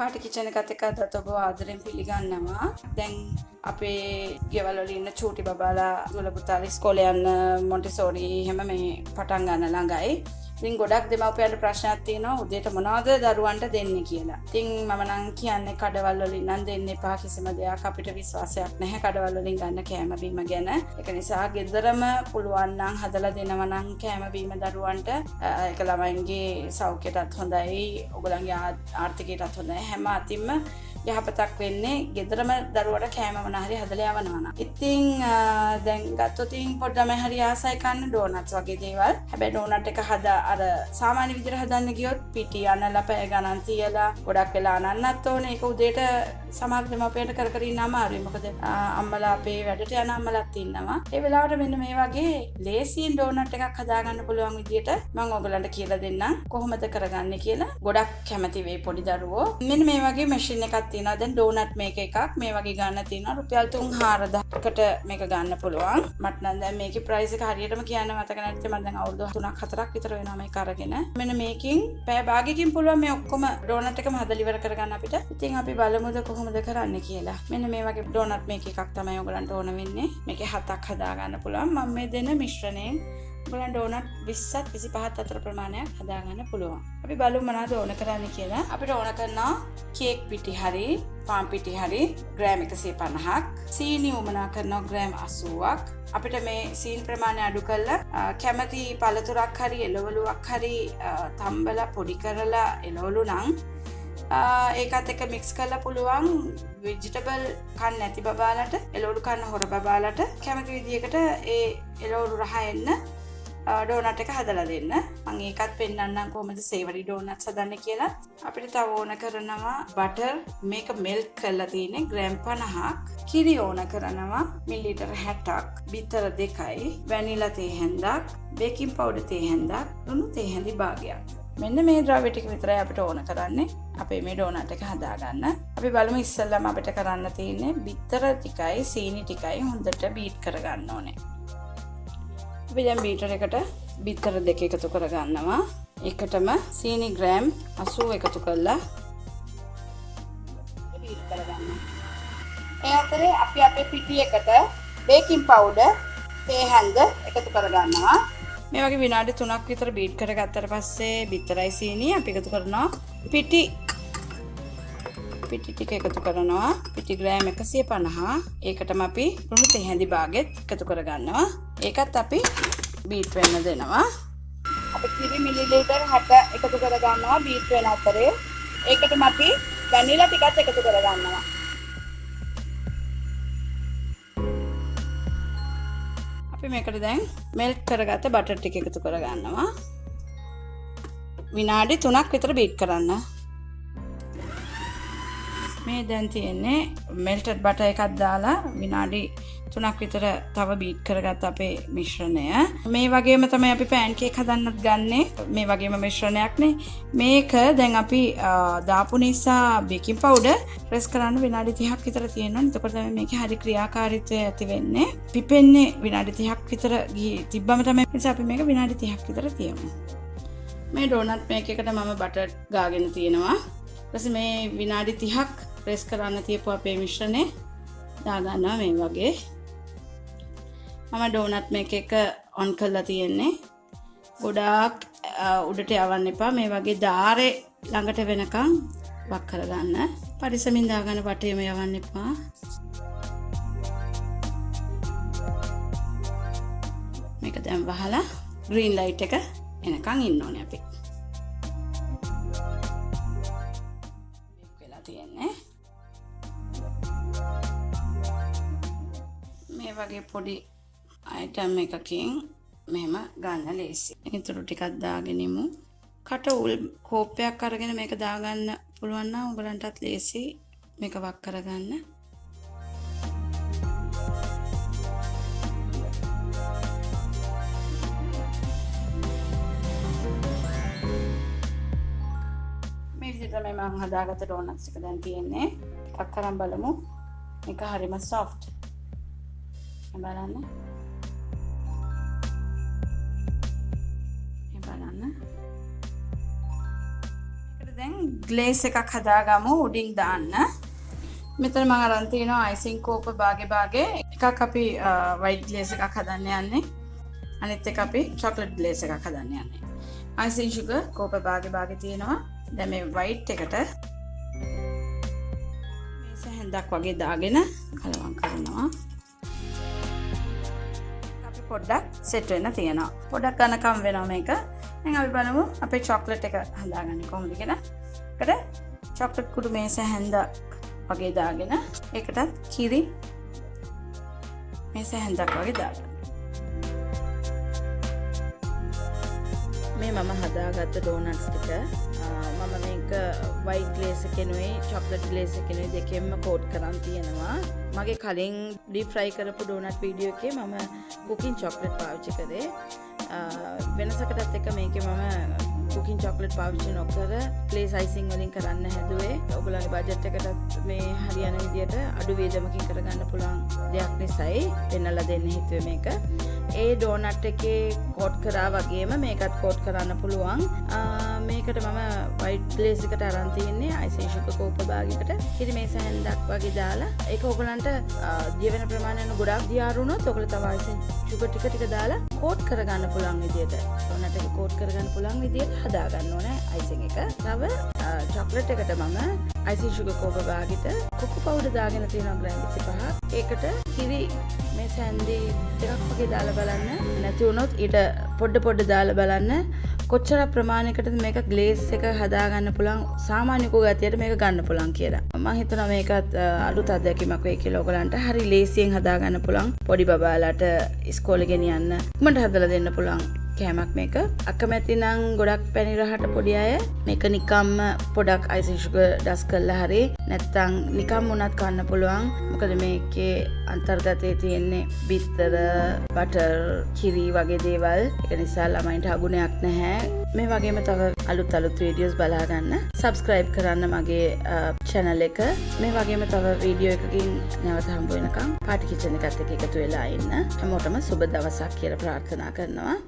පාට කිචන් එකත් එක්ක අදත් ඔබ ආදරෙන් පිළිගන්නවා. දැන් අපේ ගෙවල් වල ඉන්න චූටි බබාලා දුවල පුතාලා ඉස්කෝලේ යන මොන්ටිසෝරි හැම මේ පටන් ගන්න ළඟයි. ඉතින් ගොඩක් දෙමව්පියන්ට ප්‍රශ්නයක් තියෙනවා උදේට මොනවද දරුවන්ට දෙන්නේ කියලා. ඉතින් මම නම් කියන්නේ කඩවල් වලින් නම් දෙන්න එපා කිසිම දෙයක් අපිට විශ්වාසයක් නැහැ කඩවල් වලින් ගන්න කෑම බීම ගැන. ඒක නිසා ගෙදරම පුළුවන් නම් හදලා දෙනවා නම් කෑම බීම දරුවන්ට ඒක ළමයින්ගේ සෞඛ්‍යයටත් හොඳයි, ඔයගොල්ලන්ගේ ආර්ථිකයටත් හොඳයි. හැම අතින්ම යහපතක් වෙන්නේ ගෙදරම දරුවට කෑම මොනවා හරි හදලා යවනවා නම්. ඉතින් දැන් ගත්තොත් පොඩ්ඩම හරි ආසයි කන්න ඩෝනට්ස් වගේ දේවල්. හැබැයි ඩෝනට් එක හදා අර සාමාන්‍ය විදිහට හදන්න ගියොත් පිටි අනලා පැය ගණන් තියලා ගොඩක් වෙලා අනන්නත් ඕනේ. ඒක උදේට සමහර දෙමාපියන්ට කර කර ඉන්න අමාරුයි. මොකද අම්මලා අපේ වැඩට යන අම්මලාත් ඉන්නවා. ඒ වෙලාවට මෙන්න මේ වගේ ලේසියෙන් ඩෝනට් එකක් හදාගන්න පුළුවන් විදිහට මම ඔයගලන්ට කියලා දෙන්නම් කොහොමද කරගන්නේ කියලා. ගොඩක් කැමති වෙයි පොඩි දරුවෝ. මෙන්න මේ වගේ මැෂින් එකක් තියෙනවා. දැන් ඩෝනට් මේක එකක් මේ වගේ ගන්න තියෙනවා. රුපියල් 3-4කට මේක ගන්න පුළුවන්. මට නම් දැන් මේකේ ප්‍රයිස් එක හරියටම කියන්න මතක නැත්තේ. මම දැන් අවුරුදු 3-4ක් විතර වෙනවා මේක අරගෙන. මෙන්න මේකෙන් පැය භාගයකින් පුළුවන් මේ ඔක්කොම ඩෝනට් එකම හදලා ඉවර කරගන්න අපිට. ඉතින් අපි බලමුද කොහොමද කරන්නේ කියලා. මෙන්න මේ වගේ ඩෝනට් මේක එකක් තමයි ඔයගලන්ට ඕන වෙන්නේ. මේකේ 7ක් හදා ගන්න පුළුවන්. මම මේ දෙන මිශ්‍රණයෙන් ඔයගලන් ඩෝනට් 20ත් 25ත් අතර ප්‍රමාණයක් හදා ගන්න පුළුවන්. අපි බලමු මොනවද ඕන කරන්නේ කියලා. අපිට ඕන කරනවා කේක් පිටි හරි, පාන් පිටි හරි ග්‍රෑම් 150ක්, සීනි උමනා කරනවා ග්‍රෑම් 80ක්. අපිට මේ සීනි ප්‍රමාණය අඩු කරලා කැමති පළතුරක් හරි එළවලුවක් හරි තම්බලා පොඩි කරලා එළවලු නම් ඒකත් එක්ක මික්ස් කරලා පුළුවන් වෙජිටබල් කන්න නැති බබාලට, එළවලු කන්න හොර බබාලට කැමති විදිහකට ඒ එළවලු රහ එන්න ඩෝනට් එක හදලා දෙන්න. මම ඒකත් පෙන්නන්නම් කොහොමද සේවරි ඩෝනට්ස් හදන්නේ කියලා. අපිට තව ඕන කරනවා බටර් මේක මෙල්ට් කරලා තියෙන්නේ ග්‍රෑම් 50ක්. කිරි ඕන කරනවා මිලිලීටර් 60ක්. බිත්තර 2යි, වැනිලා තේ හැන්දක්, බේකින් පවුඩර් තේ හැන්දක්, ලුණු තේ හැඳි භාගයක්. මෙන්න මේ ද්‍රව්‍ය ටික විතරයි අපිට ඕන කරන්නේ අපේ මේ ඩෝනට් එක හදාගන්න. අපි බලමු ඉස්සෙල්ලාම අපිට කරන්න තියෙන්නේ බිත්තර ටිකයි සීනි ටිකයි හොඳට බීට් කරගන්න ඕනේ. අපි දැන් බීටර් එකට බිත්තර දෙක එකතු කරගන්නවා. එකටම සීනි ග්‍රෑම් 80 එකතු කරලා බීට් කරගන්නවා. ඒ අතරේ අපි අපේ පිටි එකට බේකින් පවුඩර් තේ හැඳ එකතු කරගන්නවා. මේ වගේ විනාඩි 3ක් විතර බීට් කරගත්තට පස්සේ බිත්තරයි සීනි අපි එකතු කරනවා. පිටි ටික එකතු කරනවා. පිටි ග්‍රෑම් 150. ඒකටම අපි ලුණු තේ හැඳි භාගෙත් එකතු කරගන්නවා. ඒකත් අපි බීට් වෙන්න දෙනවා. අපි කිරි මිලිලීටර් 60 එකතු කරගන්නවා බීට් වෙන අතරේ. ඒකටම අපි වැනිලා ටිකත් එකතු කරගන්නවා. අපි මේකට දැන් මෙල්ට් කරගත්ත බටර් ටික එකතු කරගන්නවා. විනාඩි 3ක් විතර බීට් කරන්න. මේ දැන් තියෙන්නේ මෙල්ටඩ් බටර් එකක් දාලා විනාඩි 3ක් විතර තව බීට් කරගත්ත අපේ මිශ්‍රණය. මේ වගේම තමයි අපි පෑන් කේක් හදන්නත් ගන්නෙ. මේ වගේම මිශ්‍රණයක්නේ. මේක දැන් අපි දාපු නිසා බේකින් පවුඩර් ප්‍රෙස් කරන්න විනාඩි 30ක් විතර තියෙනවා. එතකොට තමයි මේකේ හරි ක්‍රියාකාරීත්වය ඇති වෙන්නේ. පිපෙන්නේ විනාඩි 30ක් විතර තිබ්බම තමයි අපි මේක විනාඩි 30ක් විතර තියමු. මේ ඩෝනට් මේක එකට මම බටර් ගාගෙන තියෙනවා. ඊපස්සේ මේ විනාඩි 30ක් ප්‍රෙස් කරන්න තියපු අපේ මිශ්‍රණය දාගන්නවා මේ වගේ. මම ඩෝනට් මේක එක ඔන් කරලා තියෙන්නේ. ගොඩාක් උඩට යවන්න එපා. මේ වගේ ධාරේ ළඟට වෙනකන් වක් කරගන්න. පරිස්සමින් දාගන්න වටේම යවන්න එපා. මේක දැන් වහලා ග්‍රීන් ලයිට් එක එනකන් ඉන්න ඕනේ අපි. මේ වගේ පොඩි අයිටම් එකකින් මෙහෙම ගන්න ලේසි. ඉතුරු ටිකක් දාගෙනමු. කට උල් කෝප්පයක් අරගෙන මේක දාගන්න පුළුවන් නම් ඔයගලන්ටත් ලේසි මේක වක් කරගන්න. විදිහට තමයි මම හදාගත්ත ඩෝනට්ස් එක දැන් තියෙන්නේ. ටිකක් කරන් බලමු. මේක හරිම soft. බලන්න. දැන් glaze එකක් හදාගමු උඩින් දාන්න. මෙතන මම අරන් තිනවා icing කෝප භාගේ එකක් අපි white glaze එකක් හදන්න යන්නේ. අනිත් එක අපි chocolate glaze එකක් හදන්න යන්නේ. icing sugar කෝප භාගේ තියෙනවා. දැන් මේ white එකට මේ සැහැන්දක් වගේ දාගෙන කලවම් කරනවා. අපි පොඩ්ඩක් සෙට් වෙන්න තියනවා. පොඩ්ඩක් කනකම් වෙනවා මේක. දැන් අපි බලමු අපේ chocolate එක හදාගන්නේ කොහොමද කියලා. ඒකට chocolate කුඩු මේ සැහැන්දක් වගේ දාගෙන ඒකටත් කිරි මේ සැහැන්දක් වගේ දාගන්න. මේ මම හදාගත්ත ඩෝනට්ස් ටික මම මේක white glaze එකෙනුයි chocolate glaze එකෙනුයි දෙකෙන්ම coat කරන් තියෙනවා. මගේ කලින් deep fry කරපු ඩෝනට් වීඩියෝ එකේ මම cooking chocolate පාවිච්චි කරේ. වෙනසකටත් එක මේකේ මම cooking chocolate පාවිච්චි නොකර glaze icing වලින් කරන්න හැදුවේ. ඔයගොල්ලන්ගේ බජට් එකටත් මේ හරියන විදියට අඩු වේදමකින් කරගන්න පුළුවන් දෙයක් නිසායි පෙන්නලා දෙන්න හිතුවේ මේක. ඒ ඩෝනට් එකේ coat කරා වගේම මේකත් coat කරන්න පුළුවන්. මේකට මම white glaze එකට අරන් තියන්නේ icing sugar කෝප භාගයකට කිරි මේ සැහැන්දක් වගේ දාලා ඒක ඔයගොල්ලන්ට දිය වෙන ප්‍රමාණයෙන් ගොඩාක් දියාරුණොත් ඔයගොල්ලෝ තව icing sugar ටික කරලා coat කරගන්න පුළුවන් විදියට ඩෝනට් එක coat කරගන්න පුළුවන් විදියට හදා ගන්න ඕනේ icing එක. තව chocolate එකට මම icing sugar කෝප භාගයට කොකෝ powder දාගෙන තියෙනවා ග්‍රෑම් 25ක්. ඒකට කිරි මේ සැන්දි ටිකක් වගේ දාලා බලන්න. නැති වුණොත් ඊට පොඩ දාලා බලන්න කොච්චර ප්‍රමාණයකටද මේක glaze එක හදා ගන්න පුළුවන් සාමාන්‍ය කෝගතියට මේක ගන්න පුළුවන් කියලා. මම හිතනවා මේකත් අලුත් අත්දැකීමක් වෙයි කියලා ඔයගලන්ට. හරි ලේසියෙන් හදා ගන්න පුළුවන්. පොඩි බබාලාට ඉස්කෝලේ ගෙනියන්න මට හදලා දෙන්න පුළුවන් කෑමක් මේක. අකමැති නම් ගොඩක් පැණි රහට පොඩි අය මේක නිකම්ම පොඩක් icing sugar ඩස් කරලා හරි නැත්නම් නිකම් උනත් කන්න පුළුවන්. මොකද මේකේ අන්තර්ගතයේ තියෙන්නේ බිත්තර, බටර්, කිරි වගේ දේවල්. ඒක නිසා ළමයින්ට අගුණයක් නැහැ. මේ වගේම තව අලුත් වීඩියෝස් බලා ගන්න. subscribe කරන්න මගේ channel එක. මේ වගේම තව වීඩියෝ එකකින් නැවත හම්බ වෙනකම් පාටි කිචන් එකත් එක්ක එකතු වෙලා ඉන්න. හැමෝටම සුබ දවසක් කියලා ප්‍රාර්ථනා කරනවා.